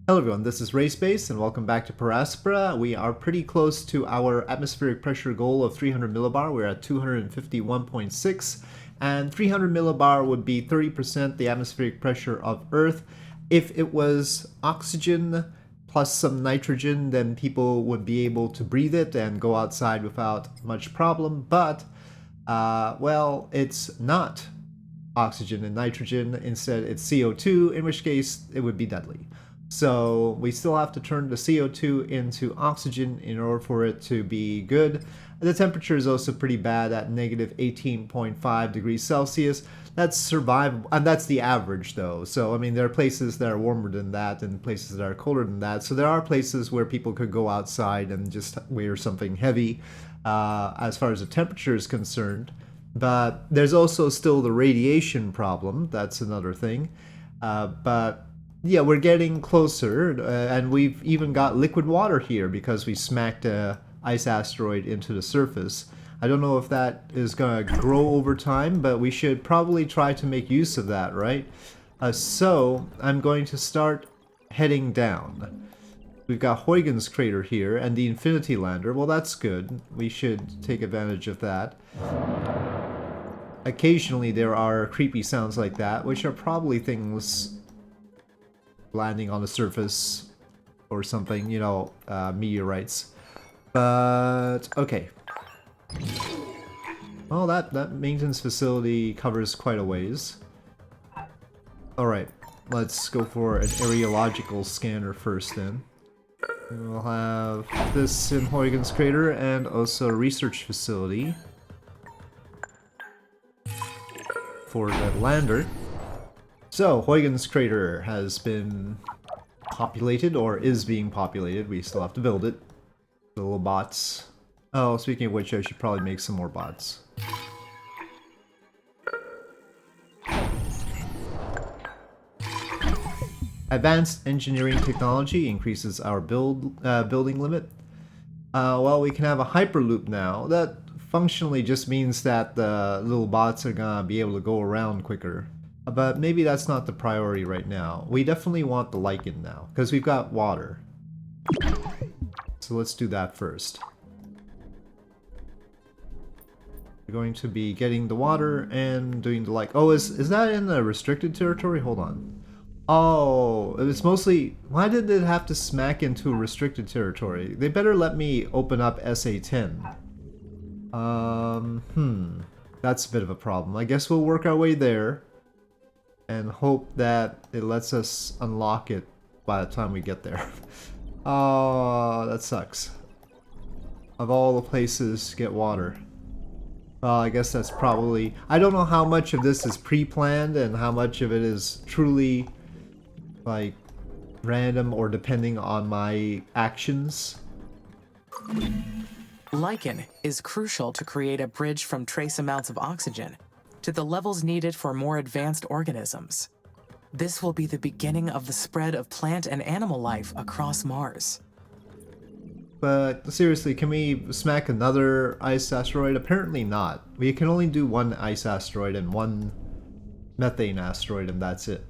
Hello everyone, this is Rayspace and welcome back to Aspera. We are pretty close to our atmospheric pressure goal of 300 millibar. We're at 251.6 and 300 millibar would be 30% the atmospheric pressure of Earth. If it was oxygen plus some nitrogen, then people would be able to breathe it and go outside without much problem, but well, it's not oxygen and nitrogen. Instead, it's CO2, in which case it would be deadly. So we still have to turn the CO2 into oxygen in order for it to be good. The temperature is also pretty bad at negative 18.5 degrees Celsius. That's survivable, and that's the average though. So I mean, there are places that are warmer than that and places that are colder than that. So there are places where people could go outside and just wear something heavy as far as the temperature is concerned. But there's also still the radiation problem. That's another thing. But yeah, we're getting closer, and we've even got liquid water here because we smacked a ice asteroid into the surface. I don't know if that is going to grow over time, but we should probably try to make use of that, right? So I'm going to start heading down. We've got Huygens crater here and the Infinity Lander. Well, that's good. We should take advantage of that. Occasionally there are creepy sounds like that, which are probably things landing on the surface or something, you know, meteorites. But okay. Well, that maintenance facility covers quite a ways. Alright, let's go for an areological scanner first then. We'll have this in Huygens crater and also a research facility for the lander. So, Huygens crater has been populated, or is being populated. We still have to build it. The little bots. Oh, speaking of which, I should probably make some more bots. Advanced engineering technology increases our building limit. Well, we can have a hyperloop now. That functionally just means that the little bots are gonna be able to go around quicker. But maybe that's not the priority right now. We definitely want the lichen now, because we've got water. So let's do that first. We're going to be getting the water and doing the lichen. Oh, is that in the restricted territory? Hold on. Oh, it's mostly... Why did it have to smack into a restricted territory? They better let me open up SA-10. That's a bit of a problem. I guess we'll work our way there and hope that it lets us unlock it by the time we get there. Oh, that sucks. Of all the places to get water. Well, I guess that's probably... I don't know how much of this is pre-planned and how much of it is truly, like, random or depending on my actions. Lichen is crucial to create a bridge from trace amounts of oxygen to the levels needed for more advanced organisms. This will be the beginning of the spread of plant and animal life across Mars. But seriously, can we smack another ice asteroid? Apparently not. We can only do one ice asteroid and one methane asteroid, and that's it.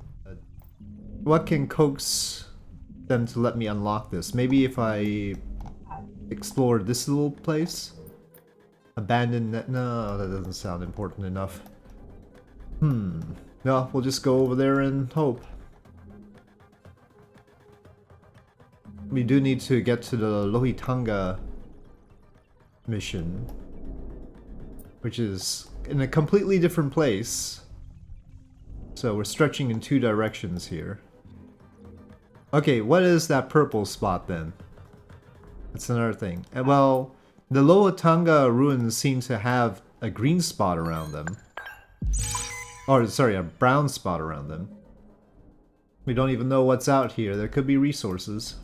What can coax them to let me unlock this? Maybe if I explore this little place? Abandoned net? No, that doesn't sound important enough. No, we'll just go over there and hope. We do need to get to the Lohitanga mission, which is in a completely different place. So we're stretching in two directions here. Okay, what is that purple spot then? That's another thing. Well, the Lohitanga ruins seem to have a green spot around them. Or, sorry, a brown spot around them. We don't even know what's out here. There could be resources.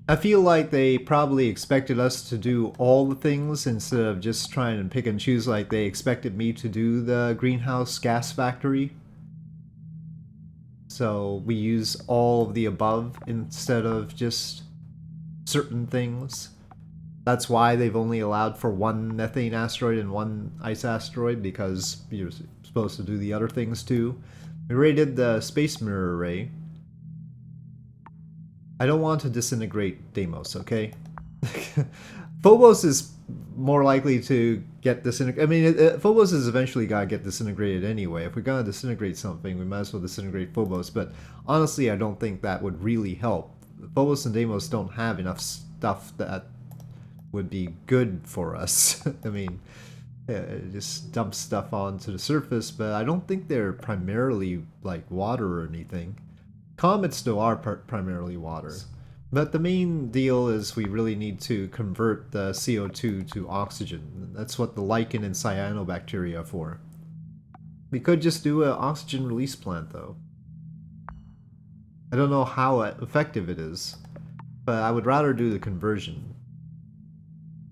I feel like they probably expected us to do all the things instead of just trying to pick and choose, like they expected me to do the greenhouse gas factory. So we use all of the above instead of just certain things. That's why they've only allowed for one methane asteroid and one ice asteroid, because you're supposed to do the other things too. We already did the space mirror array. I don't want to disintegrate Deimos, okay? Phobos is more likely to get disintegrated. I mean, Phobos is eventually gotta get disintegrated anyway. If we're gonna disintegrate something, we might as well disintegrate Phobos. But honestly, I don't think that would really help. Phobos and Deimos don't have enough stuff that would be good for us. I mean, it just dump stuff onto the surface, but I don't think they're primarily like water or anything. Comets, though, are primarily water. But the main deal is we really need to convert the CO2 to oxygen. That's what the lichen and cyanobacteria are for. We could just do an oxygen release plant, though. I don't know how effective it is, but I would rather do the conversion.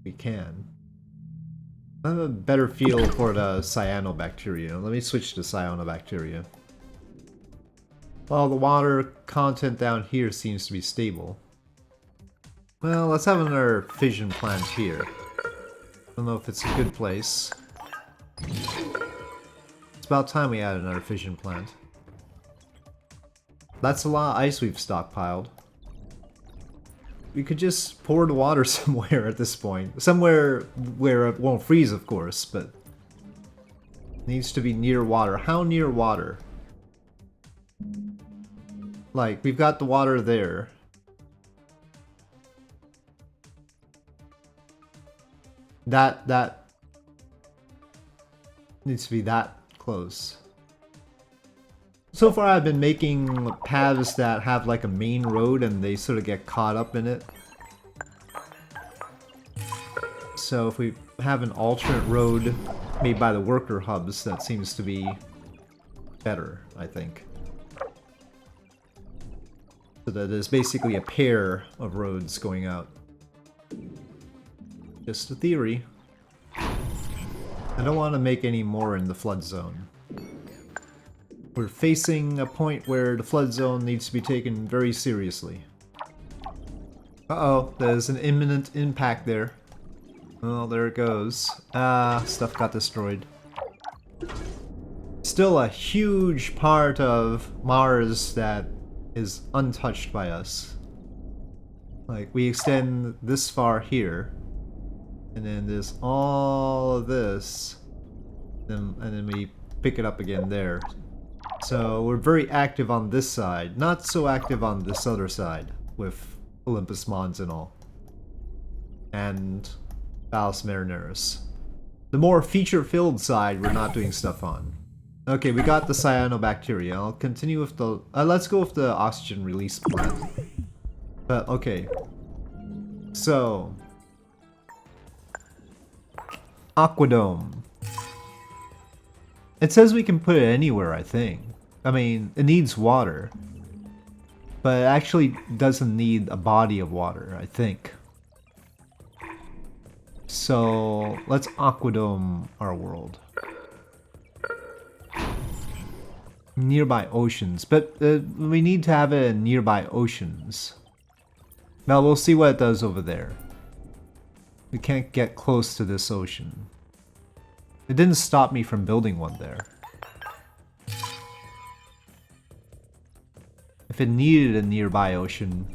We can. I have a better feel for the cyanobacteria. Let me switch to cyanobacteria. Well, the water content down here seems to be stable. Well, let's have another fission plant here. I don't know if it's a good place. It's about time we add another fission plant. That's a lot of ice we've stockpiled. We could just pour the water somewhere at this point. Somewhere where it won't freeze, of course, but it needs to be near water. How near water? Like, we've got the water there. That needs to be that close. So far I've been making paths that have like a main road and they sort of get caught up in it. So if we have an alternate road made by the worker hubs, that seems to be better, I think. So that there's basically a pair of roads going out. Just a theory. I don't want to make any more in the flood zone. We're facing a point where the flood zone needs to be taken very seriously. Uh-oh, there's an imminent impact there. Well, there it goes. Ah, stuff got destroyed. Still a huge part of Mars that is untouched by us. Like, we extend this far here. And then there's all of this. And then we pick it up again there. So we're very active on this side. Not so active on this other side. With Olympus Mons and all. And Valles Marineris. The more feature-filled side we're not doing stuff on. Okay, we got the cyanobacteria. I'll continue with the... let's go with the oxygen release plant. But, okay. So... Aquadome. It says we can put it anywhere, I think. I mean, it needs water. But it actually doesn't need a body of water, I think. So, let's aquadome our world. Nearby oceans. But we need to have it in nearby oceans. Now, we'll see what it does over there. We can't get close to this ocean. It didn't stop me from building one there. If it needed a nearby ocean,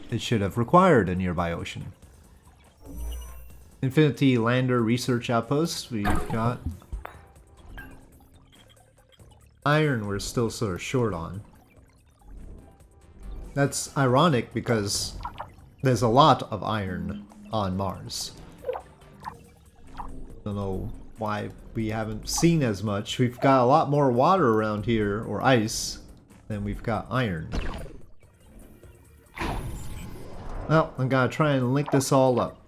it should have required a nearby ocean. Infinity Lander Research Outpost, we've got. Iron we're still sort of short on. That's ironic because there's a lot of iron on Mars. Don't know why we haven't seen as much. We've got a lot more water around here, or ice, than we've got iron. Well, I'm gonna try and link this all up.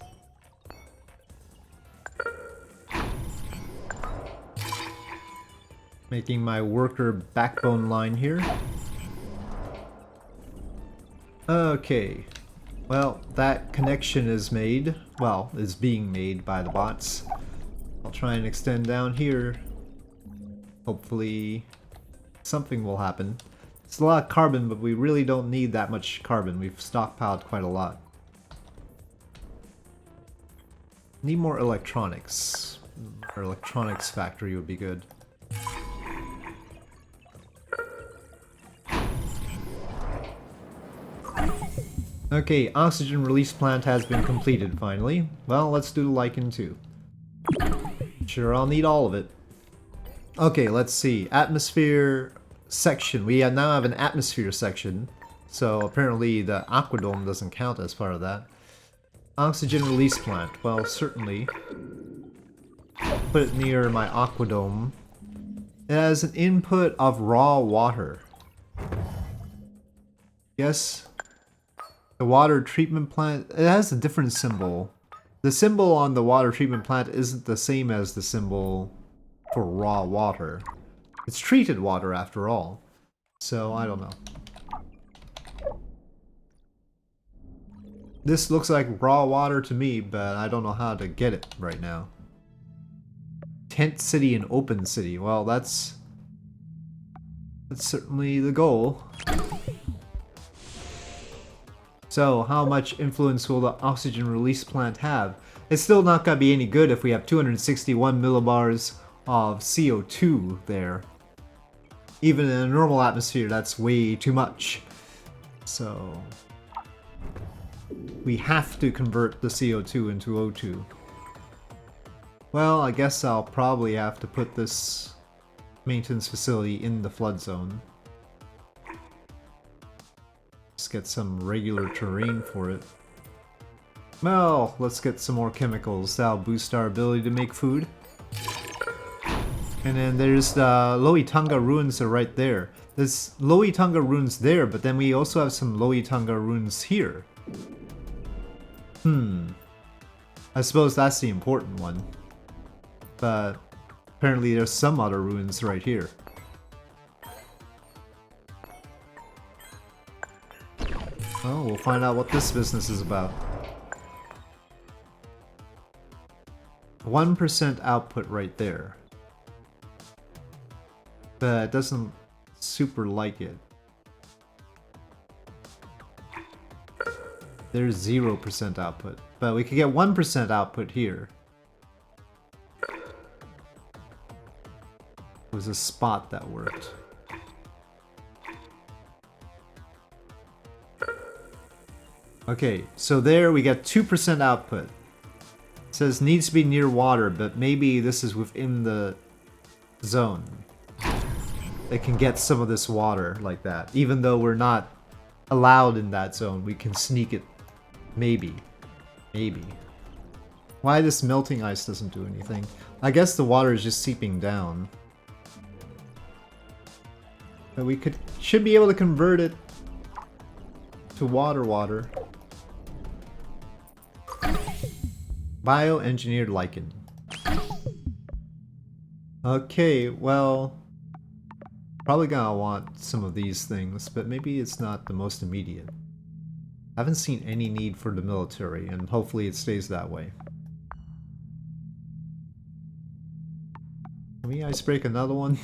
Making my worker backbone line here. Okay. Well, that connection is made. Well, is being made by the bots. I'll try and extend down here. Hopefully something will happen. It's a lot of carbon, but we really don't need that much carbon. We've stockpiled quite a lot. Need more electronics. Our electronics factory would be good. Okay, oxygen release plant has been completed finally. Well, let's do the lichen too. Sure, I'll need all of it. Okay, let's see. Atmosphere section. We now have an atmosphere section. So apparently the aquadome doesn't count as part of that. Oxygen release plant. Well, certainly. Put it near my aquadome. It has an input of raw water. Yes. The water treatment plant, it has a different symbol. The symbol on the water treatment plant isn't the same as the symbol for raw water. It's treated water after all. So, I don't know. This looks like raw water to me, but I don't know how to get it right now. Tent city and open city. Well, that's certainly the goal. So, how much influence will the oxygen release plant have? It's still not gonna be any good if we have 261 millibars of CO2 there. Even in a normal atmosphere, that's way too much. So, we have to convert the CO2 into O2. Well, I guess I'll probably have to put this maintenance facility in the flood zone. Just get some regular terrain for it. Well, let's get some more chemicals. That'll boost our ability to make food. And then there's the Lohitanga ruins are right there. There's Lohitanga ruins there, but then we also have some Lohitanga ruins here. I suppose that's the important one. But apparently there's some other ruins right here. Oh, we'll find out what this business is about. 1% output right there. But it doesn't super like it. There's 0% output. But we could get 1% output here. It was a spot that worked. Okay, so there we get 2% output. It says needs to be near water, but maybe this is within the zone. It can get some of this water like that. Even though we're not allowed in that zone, we can sneak it. Maybe. Maybe. Why this melting ice doesn't do anything? I guess the water is just seeping down. But we should be able to convert it to water. Bioengineered lichen. Okay, well, probably gonna want some of these things, but maybe it's not the most immediate. I haven't seen any need for the military, and hopefully it stays that way. Can we icebreak another one?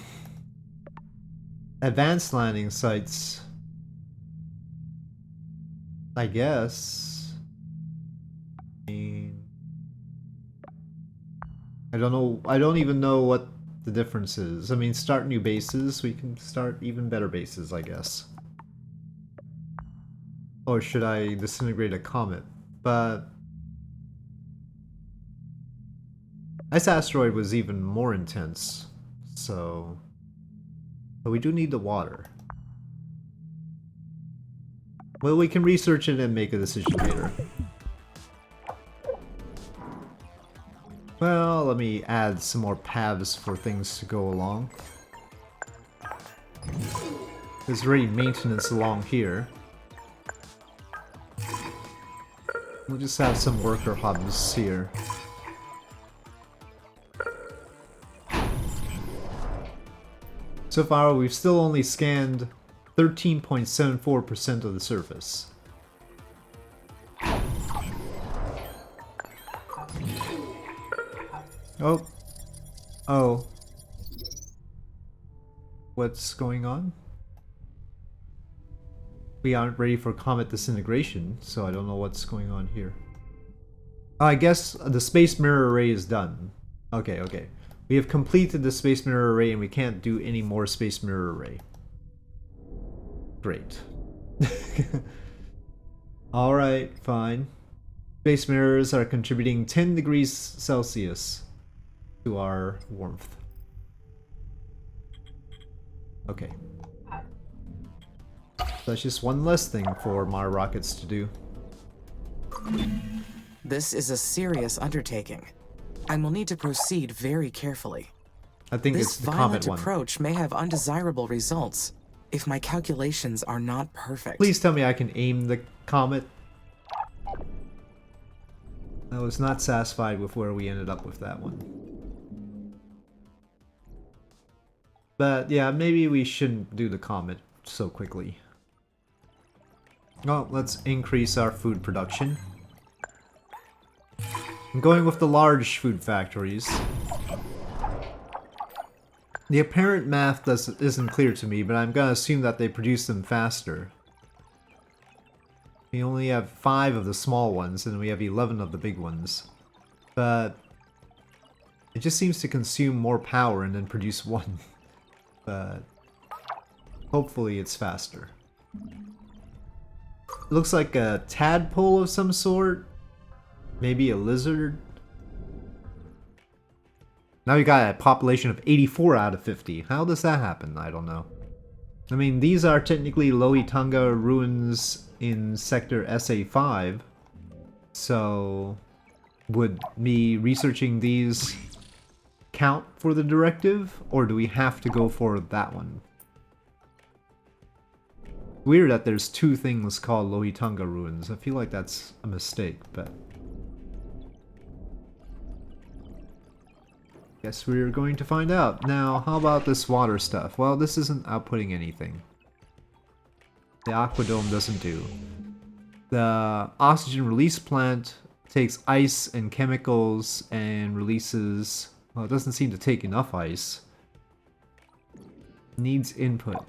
Advanced landing sites. I guess. I don't know. I don't even know what the difference is. I mean, start new bases. We can start even better bases, I guess. Or should I disintegrate a comet? But this asteroid was even more intense, so... But we do need the water. Well, we can research it and make a decision later. Well, let me add some more paths for things to go along. There's already maintenance along here. We'll just have some worker hubs here. So far, we've still only scanned 13.74% of the surface. Oh. Oh. What's going on? We aren't ready for comet disintegration, so I don't know what's going on here. Oh, I guess the space mirror array is done. Okay, okay. We have completed the space mirror array and we can't do any more space mirror array. Great. Alright, fine. Space mirrors are contributing 10 degrees Celsius to our warmth. Okay. That's just one less thing for my rockets to do. This is a serious undertaking, and will need to proceed very carefully. I think This it's the violent comet one. approach may have undesirable results if my calculations are not perfect. Please tell me I can aim the comet. I was not satisfied with where we ended up with that one. But yeah, maybe we shouldn't do the comet so quickly. Well, let's increase our food production. I'm going with the large food factories. The apparent math isn't clear to me, but I'm gonna assume that they produce them faster. We only have 5 of the small ones, and we have 11 of the big ones. But it just seems to consume more power and then produce one. But hopefully it's faster. It looks like a tadpole of some sort. Maybe a lizard. Now we got a population of 84 out of 50. How does that happen? I don't know. I mean, these are technically Lohitanga ruins in sector SA5. So, would me researching these count for the directive? Or do we have to go for that one? Weird that there's 2 things called Lohitanga ruins. I feel like that's a mistake, but... guess we're going to find out. Now, how about this water stuff? Well, this isn't outputting anything. The aquadome doesn't do. The oxygen release plant takes ice and chemicals and releases... well, it doesn't seem to take enough ice. Needs input.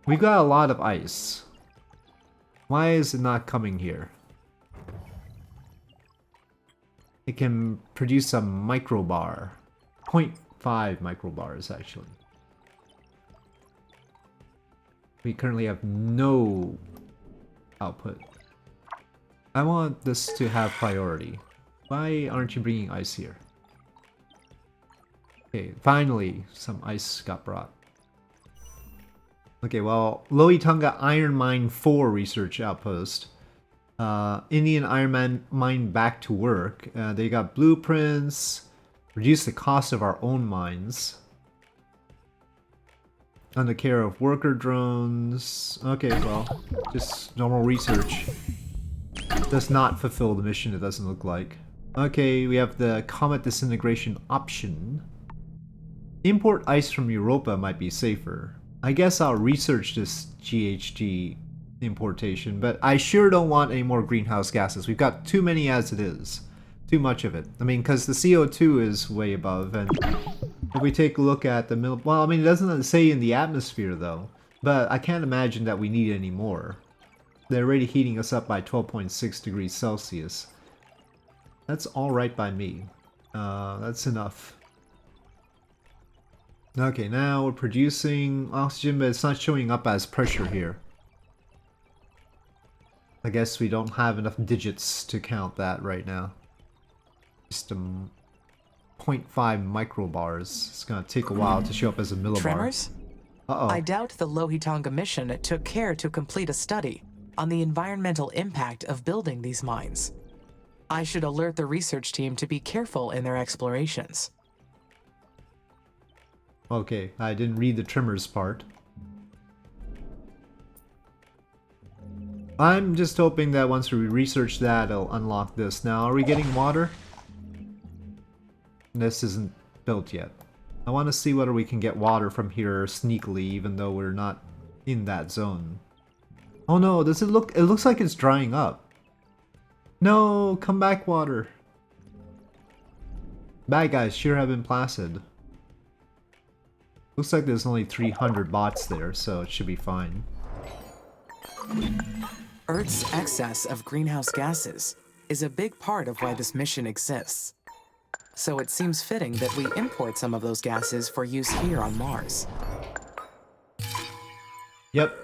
We've got a lot of ice. Why is it not coming here? It can produce a microbar. 0.5 microbars, actually. We currently have no output. I want this to have priority. Why aren't you bringing ice here? Okay, finally, some ice got brought. Okay, well, Lohitanga Iron Mine 4 research outpost. Indian Iron Mine back to work. They got blueprints. Reduce the cost of our own mines. Under care of worker drones. Okay, well, just normal research. Does not fulfill the mission, it doesn't look like. Okay, we have the comet disintegration option. Import ice from Europa might be safer. I guess I'll research this GHG importation, but I sure don't want any more greenhouse gases. We've got too many as it is. Too much of it. I mean, because the CO2 is way above, and if we take a look at the middle... well, I mean, it doesn't say in the atmosphere, though. But I can't imagine that we need any more. They're already heating us up by 12.6 degrees Celsius. That's alright by me. That's enough. Okay, now we're producing oxygen, but it's not showing up as pressure here. I guess we don't have enough digits to count that right now. Just 0.5 microbars. It's gonna take a while to show up as a millibar. Tremors? Uh-oh. I doubt the Lohitanga mission took care to complete a study on the environmental impact of building these mines. I should alert the research team to be careful in their explorations. Okay, I didn't read the tremors part. I'm just hoping that once we research that, it'll unlock this. Now, are we getting water? This isn't built yet. I want to see whether we can get water from here sneakily, even though we're not in that zone. Oh no, does it look... it looks like it's drying up. No, come back, water. Bad guys sure have been placid. Looks like there's only 300 bots there, so it should be fine. Earth's excess of greenhouse gases is a big part of why this mission exists. So it seems fitting that we import some of those gases for use here on Mars. Yep.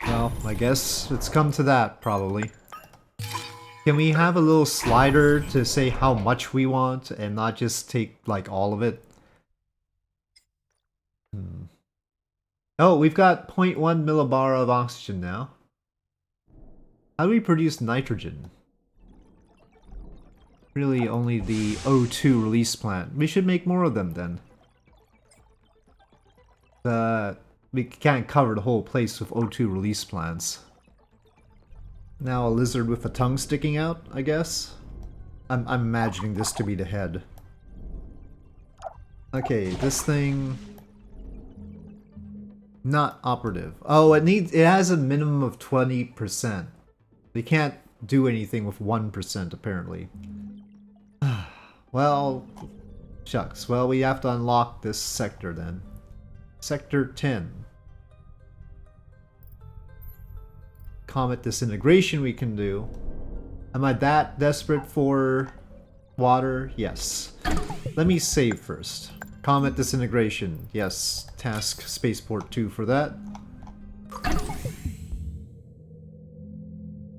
Well, I guess it's come to that, probably. Can we have a little slider to say how much we want and not just take like all of it? Oh, we've got 0.1 millibar of oxygen now. How do we produce nitrogen? Really only the O2 release plant. We should make more of them then. We can't cover the whole place with O2 release plants. Now a lizard with a tongue sticking out, I guess? I'm imagining this to be the head. Okay, this thing... Not operative. Oh, it has a minimum of 20%. We can't do anything with 1% apparently. Well, shucks. Well, we have to unlock this sector then. Sector 10. Comet disintegration we can do. Am I that desperate for water? Yes. Let me save first. Comet disintegration. Yes. Task Spaceport 2 for that.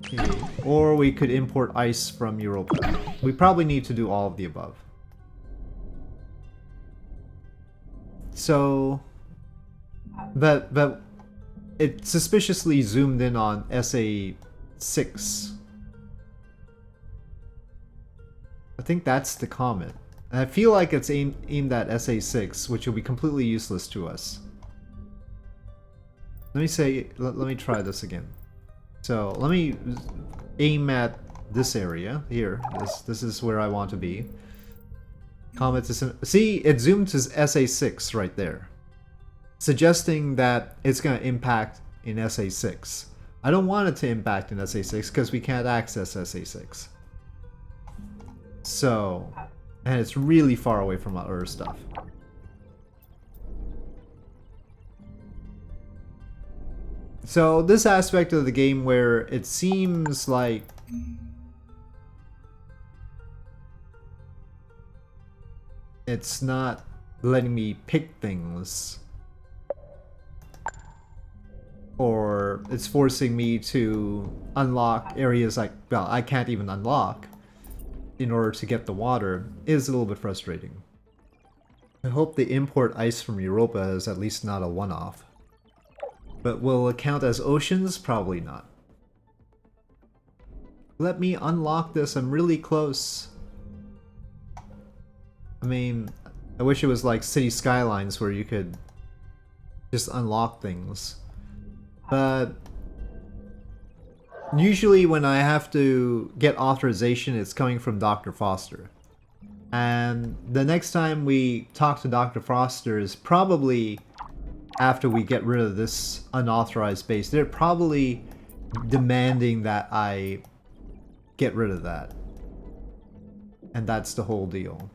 Okay. Or we could import ice from Europa. We probably need to do all of the above. So... But it suspiciously zoomed in on SA6. I think that's the comet. And I feel like it's aimed at SA6, which will be completely useless to us. Let me try this again. So let me aim at this area here. This is where I want to be. Comet is see, it zoomed to SA6 right there, suggesting that it's going to impact in SA6. I don't want it to impact in SA6 because we can't access SA6. So, and it's really far away from our other stuff. So this aspect of the game where it seems like it's not letting me pick things, or it's forcing me to unlock areas like, well, I can't even unlock in order to get the water, is a little bit frustrating. I hope the import ice from Europa is at least not a one-off. But will it count as oceans? Probably not. Let me unlock this, I'm really close. I mean, I wish it was like City Skylines where you could just unlock things. But usually when I have to get authorization, it's coming from Dr. Foster. And the next time we talk to Dr. Foster is probably after we get rid of this unauthorized base. They're probably demanding that I get rid of that. And that's the whole deal.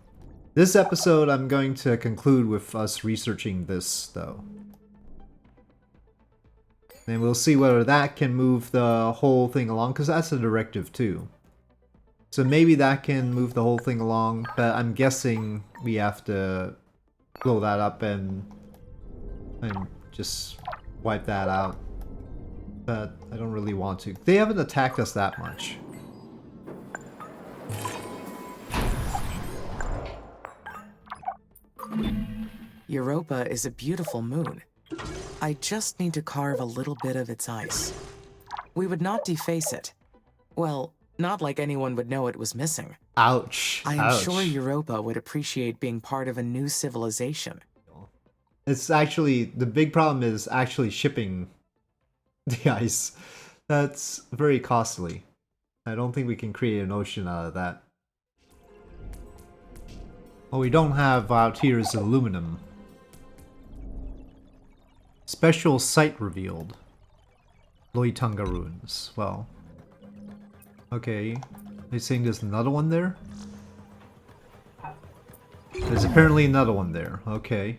This episode I'm going to conclude with us researching this, though. And we'll see whether that can move the whole thing along, because that's a directive too. So maybe that can move the whole thing along, but I'm guessing we have to blow that up and just wipe that out. But I don't really want to. They haven't attacked us that much. Europa is a beautiful moon. I just need to carve a little bit of its ice. We would not deface it. Well, not like anyone would know it was missing. Ouch. I am Ouch. sure Europa would appreciate being part of a new civilization. It's actually, the big problem is actually shipping the ice. That's very costly. I don't think we can create an ocean out of that. What we don't have out here is aluminum. Special site revealed. Lohitanga ruins. Well. Okay. They're saying there's another one there? There's apparently another one there. Okay.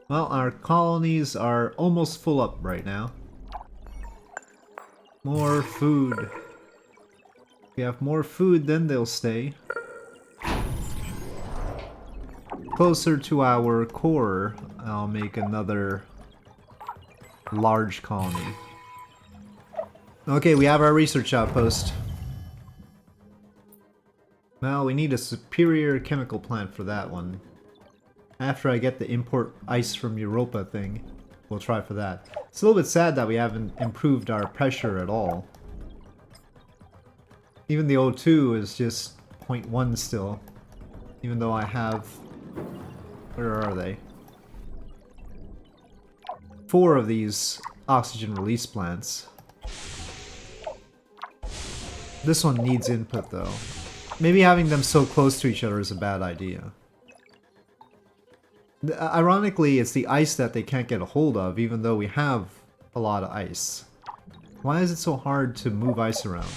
Well, our colonies are almost full up right now. More food. If we have more food, then they'll stay. Closer to our core, I'll make another large colony. Okay, we have our research outpost. Well, we need a superior chemical plant for that one. After I get the import ice from Europa thing, we'll try for that. It's a little bit sad that we haven't improved our pressure at all. Even the O2 is just 0.1 still. Even though I have... Where are they? 4 of these oxygen release plants. This one needs input though. Maybe having them so close to each other is a bad idea. Ironically, it's the ice that they can't get a hold of, even though we have a lot of ice. Why is it so hard to move ice around?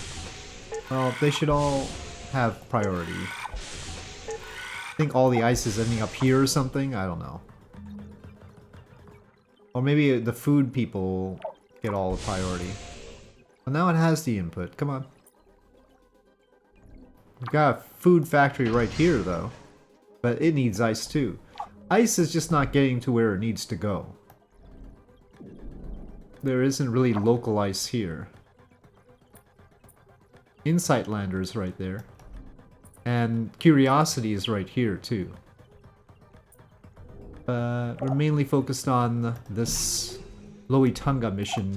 Well, they should all have priority. I think all the ice is ending up here or something? I don't know. Or maybe the food people get all the priority. Well, now it has the input. Come on. We've got a food factory right here, though. But it needs ice, too. Ice is just not getting to where it needs to go. There isn't really local ice here. Insight Lander is right there. And Curiosity is right here, too. We're mainly focused on this Lohitanga mission.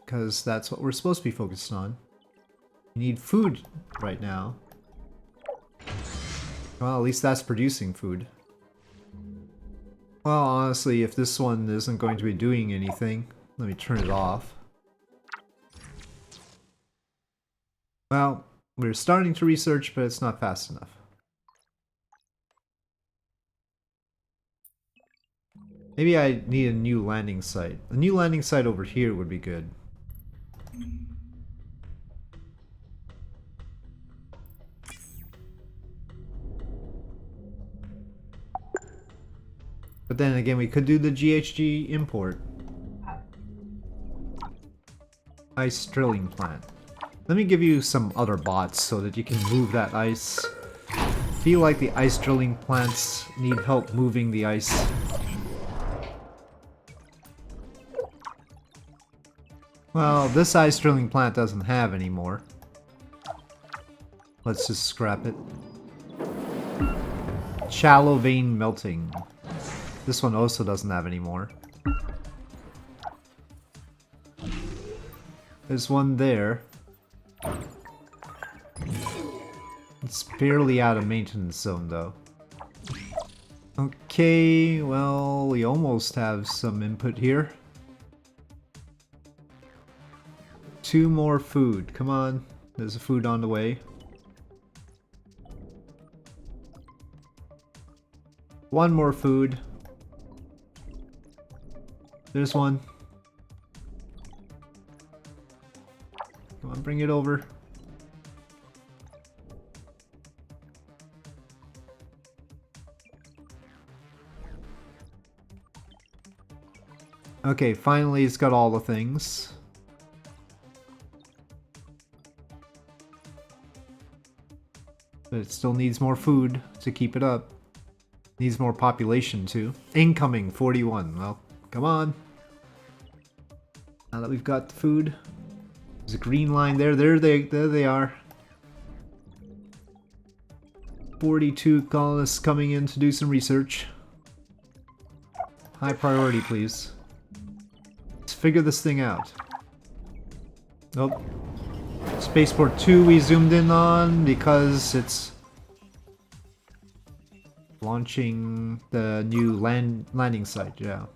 Because that's what we're supposed to be focused on. We need food right now. Well, at least that's producing food. Well, honestly, if this one isn't going to be doing anything, let me turn it off. Well, we're starting to research, but it's not fast enough. Maybe I need a new landing site. A new landing site over here would be good. But then again, we could do the GHG import. Ice drilling plant. Let me give you some other bots so that you can move that ice. I feel like the ice drilling plants need help moving the ice. Well, this ice drilling plant doesn't have any more. Let's just scrap it. Shallow vein melting. This one also doesn't have any more. There's one there. It's barely out of maintenance zone though. Okay, well, we almost have some input here. 2 more food. Come on. There's a food on the way. 1 more food. There's one. Come on, bring it over. Okay, finally it's got all the things. But it still needs more food to keep it up. Needs more population too. Incoming 41. Well, come on. Now that we've got the food. There's a green line there. There they are. 42 colonists coming in to do some research. High priority, please. Let's figure this thing out. Nope. Spaceport 2 we zoomed in on because it's launching the new landing site, yeah.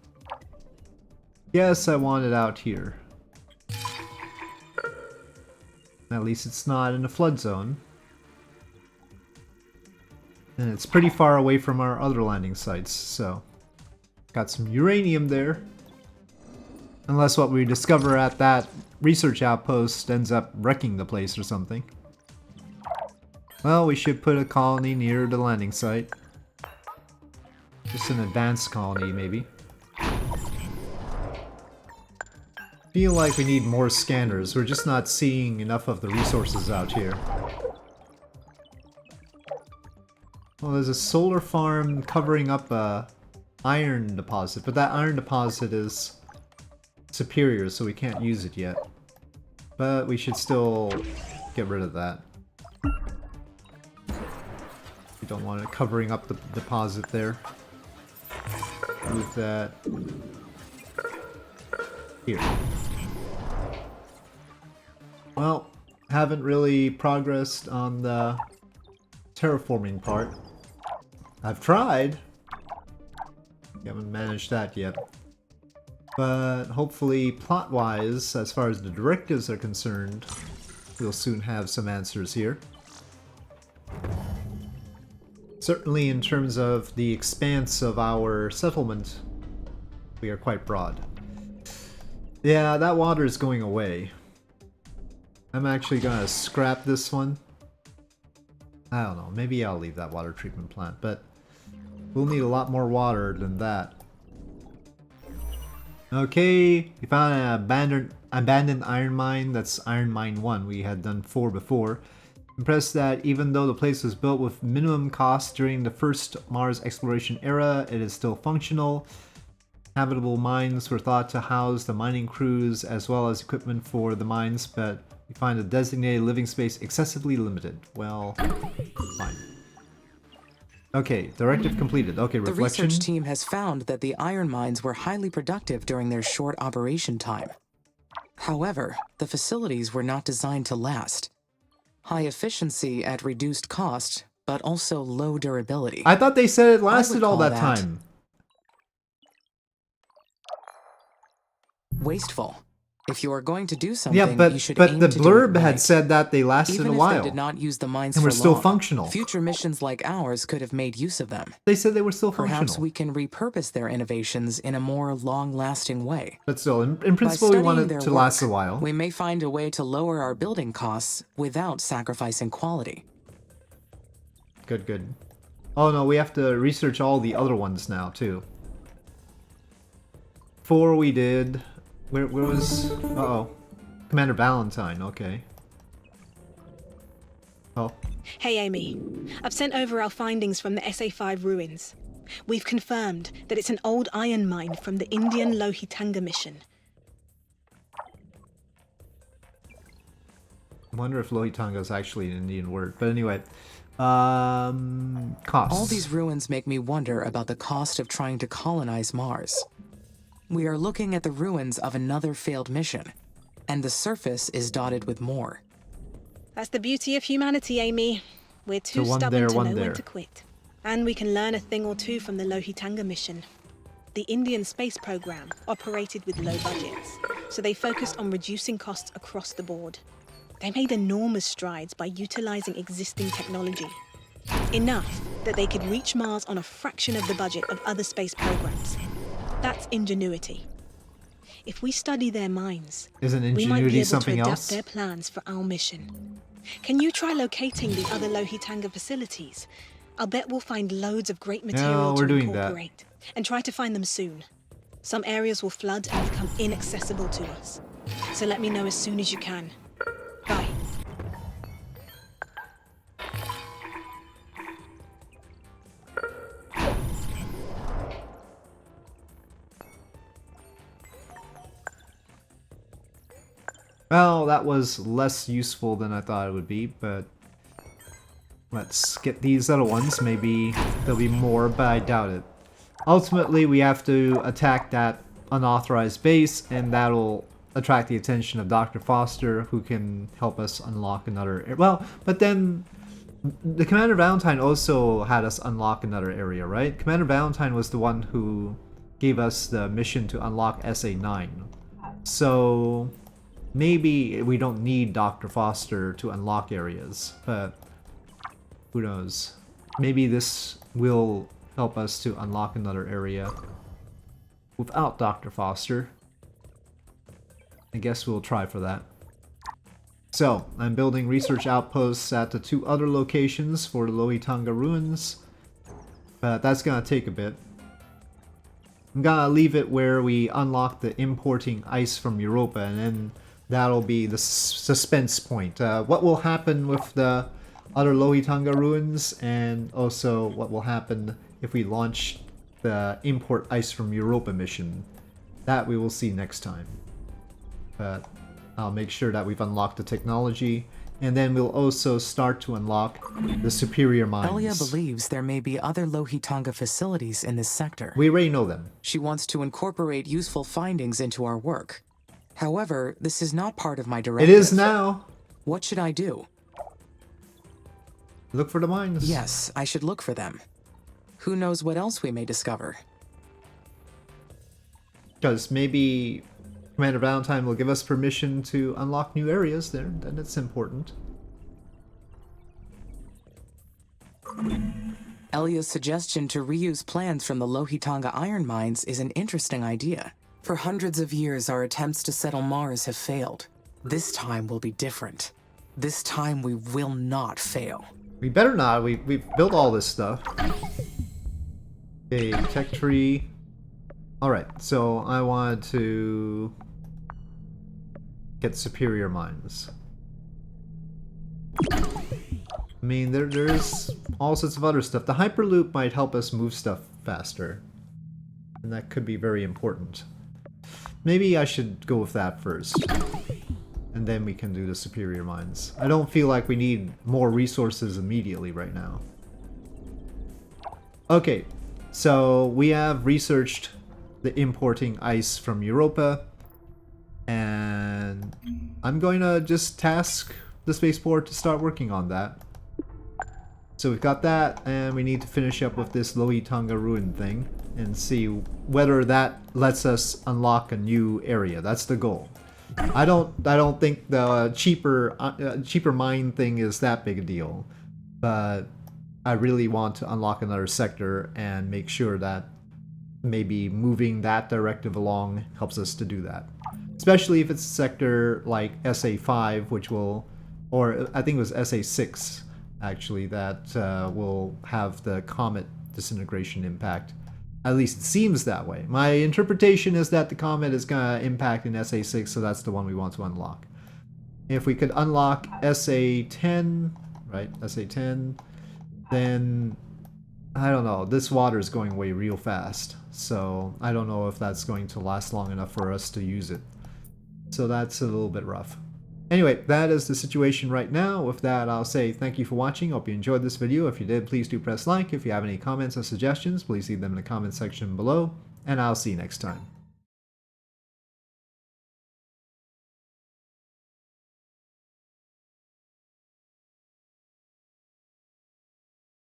Yes, I want it out here. At least it's not in a flood zone. And it's pretty far away from our other landing sites, so... Got some uranium there. Unless what we discover at that research outpost ends up wrecking the place or something. Well, we should put a colony near the landing site. Just an advanced colony, maybe. Feel like we need more scanners. We're just not seeing enough of the resources out here. Well, there's a solar farm covering up a iron deposit, but that iron deposit is superior, so we can't use it yet. But we should still get rid of that. We don't want it covering up the deposit there. Move that here. Well, haven't really progressed on the terraforming part. I've tried. Haven't managed that yet. But hopefully, plot-wise, as far as the directives are concerned, we'll soon have some answers here. Certainly in terms of the expanse of our settlement, we are quite broad. Yeah, that water is going away. I'm actually gonna scrap this one. I don't know, maybe I'll leave that water treatment plant, but we'll need a lot more water than that. Okay, we found an abandoned iron mine. That's Iron Mine 1. We had done 4 before. Impressed that even though the place was built with minimum cost during the first Mars exploration era, it is still functional. Habitable mines were thought to house the mining crews as well as equipment for the mines, but we find the designated living space excessively limited. Well, fine. Okay, directive completed. Okay, reflection. The research team has found that the iron mines were highly productive during their short operation time. However, the facilities were not designed to last. High efficiency at reduced cost, but also low durability. I thought they said it lasted all that time. Wasteful. If you are going to do something, yeah, you should but aim the to do blurb it right. had said that they lasted Even a if while. they did not use the mines and for we're still long, functional. future missions like ours could have made use of them. They said they were still Perhaps functional. we can repurpose their innovations in a more long-lasting way. But still, in principle, we want it to last a while. We may find a way to lower our building costs without sacrificing quality. Good, good. Oh no, we have to research all the other ones now, too. 4 we did. Where was... Uh-oh. Commander Valentine, okay. Oh. Hey Amy, I've sent over our findings from the SA-5 ruins. We've confirmed that it's an old iron mine from the Indian Lohitanga mission. I wonder if Lohitanga is actually an Indian word. But anyway, costs. All these ruins make me wonder about the cost of trying to colonize Mars. We are looking at the ruins of another failed mission, and the surface is dotted with more. That's the beauty of humanity, Amy. We're too stubborn to know when to quit. And we can learn a thing or two from the Lohitanga mission. The Indian space program operated with low budgets, so they focused on reducing costs across the board. They made enormous strides by utilizing existing technology. Enough that they could reach Mars on a fraction of the budget of other space programs. That's ingenuity. If we study their minds, Isn't we might be ingenuity able something to adapt else? their plans for our mission. Can you try locating the other Lohitanga facilities? I'll bet we'll find loads of great material we're to doing that. incorporate. And try to find them soon. Some areas will flood and become inaccessible to us. So let me know as soon as you can. Bye. Well, that was less useful than I thought it would be, but let's get these other ones. Maybe there'll be more, but I doubt it. Ultimately, we have to attack that unauthorized base, and that'll attract the attention of Dr. Foster, who can help us unlock another... Well, but then the Commander Valentine also had us unlock another area, right? Commander Valentine was the one who gave us the mission to unlock SA-9. So maybe we don't need Dr. Foster to unlock areas, but who knows? Maybe this will help us to unlock another area without Dr. Foster. I guess we'll try for that. So, I'm building research outposts at the 2 other locations for the Lohitanga ruins, but that's gonna take a bit. I'm gonna leave it where we unlock the importing ice from Europa, and then that'll be the suspense point. What will happen with the other Lohitanga ruins, and also what will happen if we launch the import ice from Europa mission. That we will see next time. But I'll make sure that we've unlocked the technology. And then we'll also start to unlock the superior mines. Elia believes there may be other Lohitanga facilities in this sector. We already know them. She wants to incorporate useful findings into our work. However, this is not part of my directive. It is now. What should I do? Look for the mines. Yes, I should look for them. Who knows what else we may discover? Because maybe Commander Valentine will give us permission to unlock new areas there, then it's important. Elia's suggestion to reuse plans from the Lohitanga iron mines is an interesting idea. For hundreds of years, our attempts to settle Mars have failed. This time will be different. This time we will not fail. We better not. We've built all this stuff. Okay, tech tree. Alright, so I wanted to get superior mines. I mean, there's all sorts of other stuff. The Hyperloop might help us move stuff faster. And that could be very important. Maybe I should go with that first. And then we can do the superior mines. I don't feel like we need more resources immediately right now. Okay, so we have researched the importing ice from Europa. And I'm going to just task the spaceport to start working on that. So we've got that, and we need to finish up with this Lohitanga ruin thing and see whether that lets us unlock a new area. That's the goal. I don't think the cheaper mine thing is that big a deal, but I really want to unlock another sector and make sure that maybe moving that directive along helps us to do that. Especially if it's a sector like SA5, which will, or I think it was SA6 actually, that will have the comet disintegration impact. At least it seems that way. My interpretation is that the comet is going to impact in SA6, so that's the one we want to unlock. If we could unlock SA10, right, SA10, then I don't know, this water is going away real fast, so I don't know if that's going to last long enough for us to use it. So that's a little bit rough. Anyway, that is the situation right now. With that, I'll say thank you for watching. Hope you enjoyed this video. If you did, please do press like. If you have any comments or suggestions, please leave them in the comment section below, and I'll see you next time.